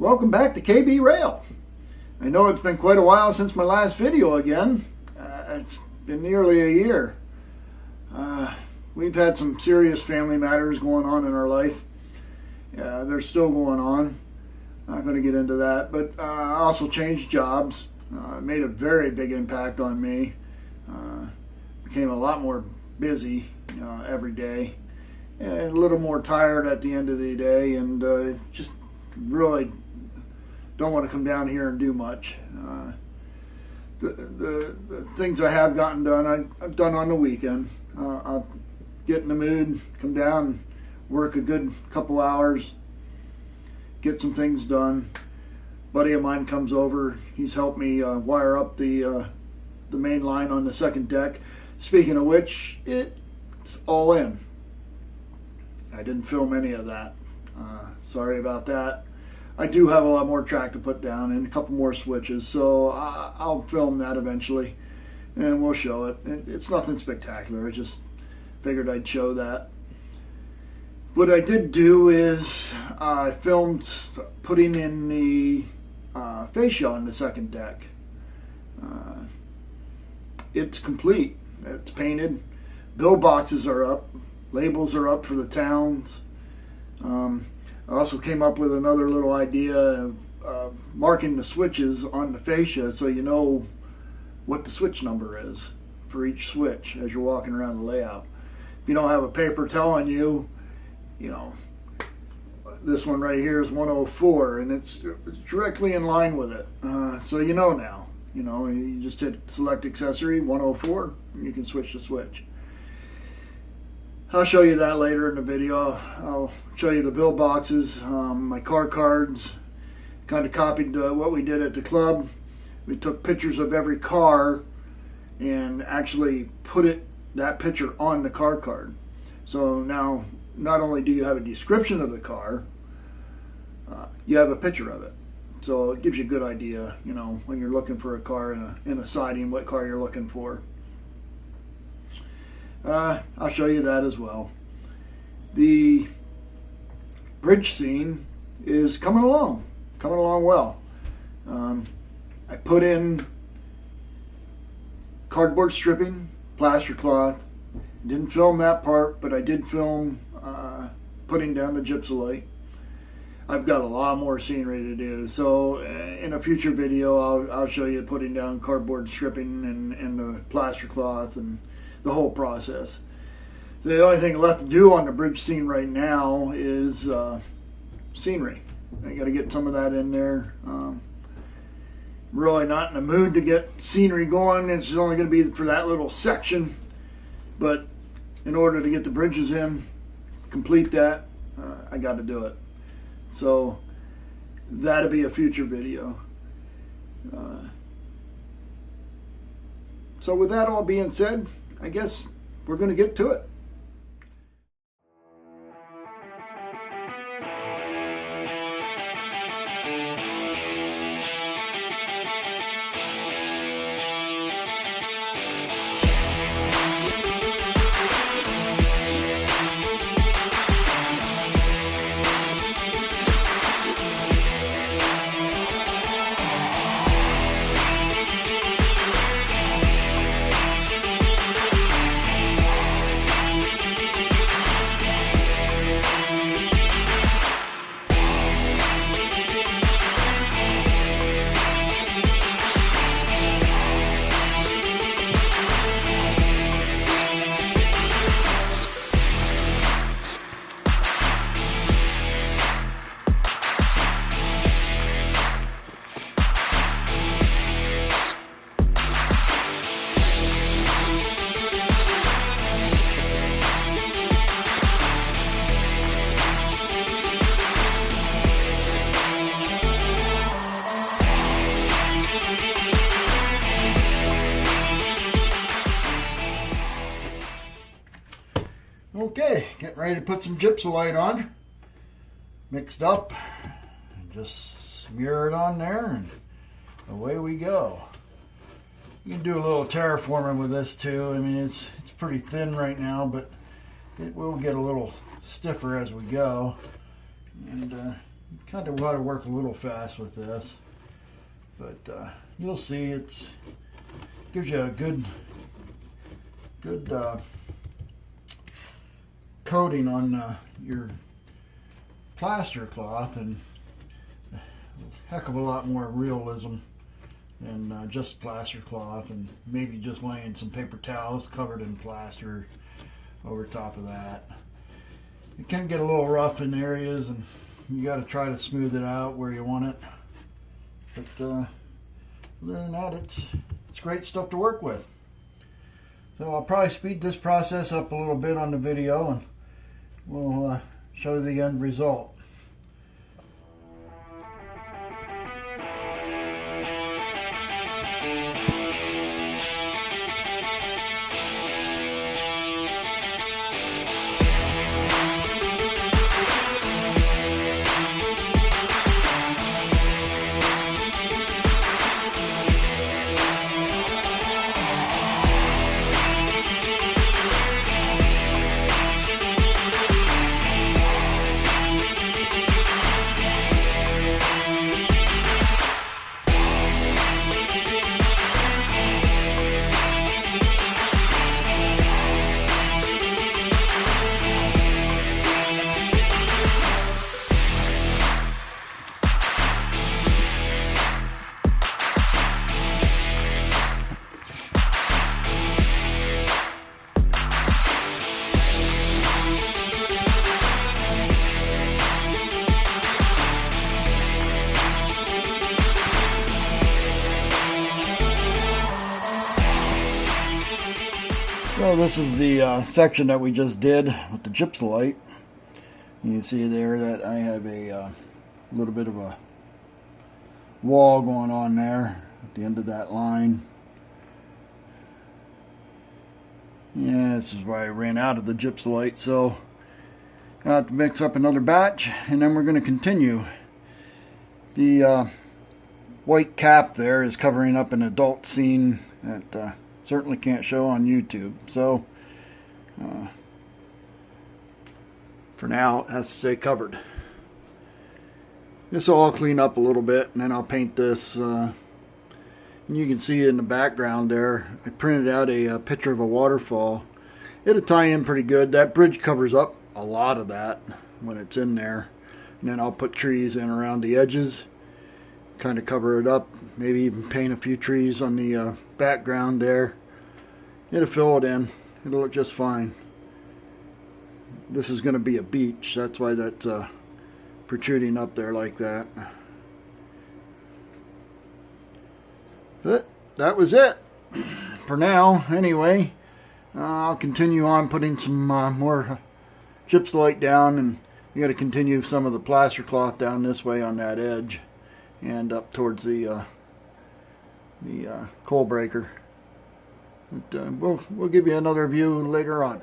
Welcome back to KB Rail. I know it's been quite a while since my last video again. It's been nearly a year. We've had some serious family matters going on in our life. They're still going on. Not going to get into that, but I also changed jobs. It made a very big impact on me. Became a lot more busy every day, and a little more tired at the end of the day, and just really don't want to come down here and do much. The things I have gotten done, I've done on the weekend. I'll get in the mood, come down, work a good couple hours, get some things done. A buddy of mine comes over. He's helped me wire up the main line on the second deck. Speaking of which, it's all in. I didn't film any of that. Sorry about that. I do have a lot more track to put down and a couple more switches, so I'll film that eventually and we'll show it. It's nothing spectacular. I just figured I'd show that. What I did do is I filmed putting in the fascia on the second deck. It's complete. It's painted. Bill boxes are up. Labels are up for the towns. I also came up with another little idea of marking the switches on the fascia so you know what the switch number is for each switch as you're walking around the layout. If you don't have a paper telling you, this one right here is 104 and it's directly in line with it. So you know now. You just hit select accessory 104 and you can switch the switch. I'll show you that later in the video. I'll show you the bill boxes, my car cards. Kind of copied what we did at the club. We took pictures of every car and actually put that picture on the car card. So now not only do you have a description of the car, you have a picture of it. So it gives you a good idea, when you're looking for a car in a siding, what car you're looking for. I'll show you that as well. The bridge scene is coming along well. I put in cardboard stripping, plaster cloth. Didn't film that part, but I did film putting down the gypsylite. I've got a lot more scenery to do, so in a future video I'll show you putting down cardboard stripping and the plaster cloth and the whole process. The only thing left to do on the bridge scene right now is scenery. I got to get some of that in there. Really not in the mood to get scenery going. It's only going to be for that little section, but in order to get the bridges in, complete that, I got to do it. So that'll be a future video. So with that all being said, I guess we're going to get to it. Okay, getting ready to put some gypsylite on. Mixed up. And just smear it on there and away we go. You can do a little terraforming with this too. I mean, it's pretty thin right now, but it will get a little stiffer as we go. And Kind of got to work a little fast with this, but you'll see it gives you a good coating on your plaster cloth, and a heck of a lot more realism than just plaster cloth, and maybe just laying some paper towels covered in plaster over top of that. It can get a little rough in areas, and you got to try to smooth it out where you want it. But other than that, it's great stuff to work with. So I'll probably speed this process up a little bit on the video, and we'll show you the end result. So this is the section that we just did with the gypsulite. You can see there that I have a little bit of a wall going on there at the end of that line. Yeah, this is why I ran out of the gypsulite, so I have to mix up another batch, and then we're going to continue. The white cap there is covering up an adult scene that certainly can't show on YouTube, so for now it has to stay covered. This will all clean up a little bit, and then I'll paint this. And you can see in the background there, I printed out a picture of a waterfall. It'll tie in pretty good. That bridge covers up a lot of that when it's in there, and then I'll put trees in around the edges, kind of cover it up, maybe even paint a few trees on the background there. It'll fill it in. It'll look just fine. This is going to be a beach, that's why that's protruding up there like that. But that was it for now anyway. I'll continue on putting some more gypsulite down, and you got to continue some of the plaster cloth down this way on that edge and up towards the coal breaker. But we'll give you another view later on.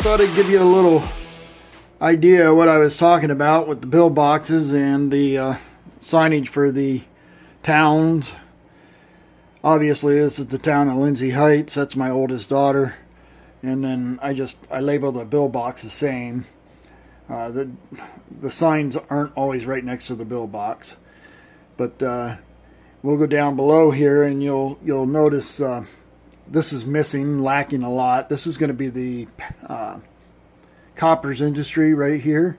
thought I'd give you a little idea of what I was talking about with the bill boxes and the signage for the towns. Obviously this is the town of Lindsay Heights. That's my oldest daughter. And then I label the bill box the same. The signs aren't always right next to the bill box. But we'll go down below here and you'll notice this is missing, lacking a lot. This is going to be the Koppers Industry right here.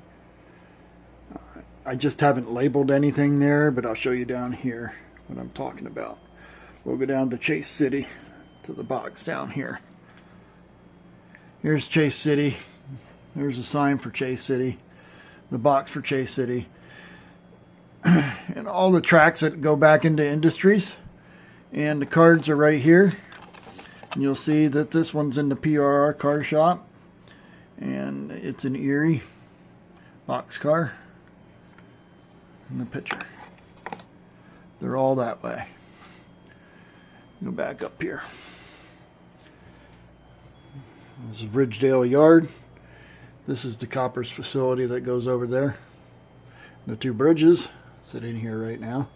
I just haven't labeled anything there, but I'll show you down here what I'm talking about. We'll go down to Chase City, to the box down here. Here's Chase City. There's a sign for Chase City, the box for Chase City. And all the tracks that go back into Industries. And the cards are right here. And you'll see that this one's in the PRR car shop. And it's an Erie boxcar in the picture. They're all that way. Go back up here. This is Ridgedale Yard. This is the Koppers facility that goes over there. The two bridges sit in here right now.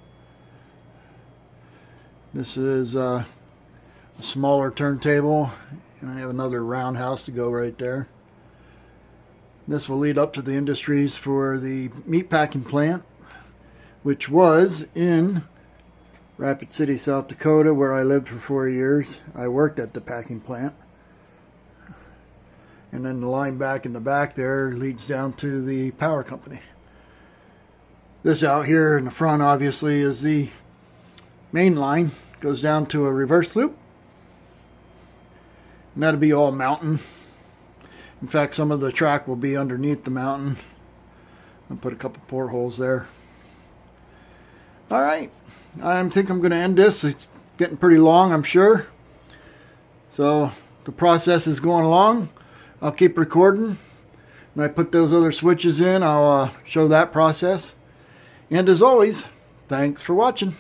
This is a smaller turntable, and I have another roundhouse to go right there. This will lead up to the Industries for the meatpacking plant, which was in Rapid City, South Dakota, where I lived for 4 years. I worked at the packing plant. And then the line back in the back there leads down to the power company. This out here in the front obviously is the main line. Goes down to a reverse loop. And that'll be all mountain. In fact, some of the track will be underneath the mountain. I'll put a couple portholes there. Alright, I think I'm going to end this. It's getting pretty long, I'm sure. So the process is going along. I'll keep recording. When I put those other switches in, I'll show that process. And as always, thanks for watching.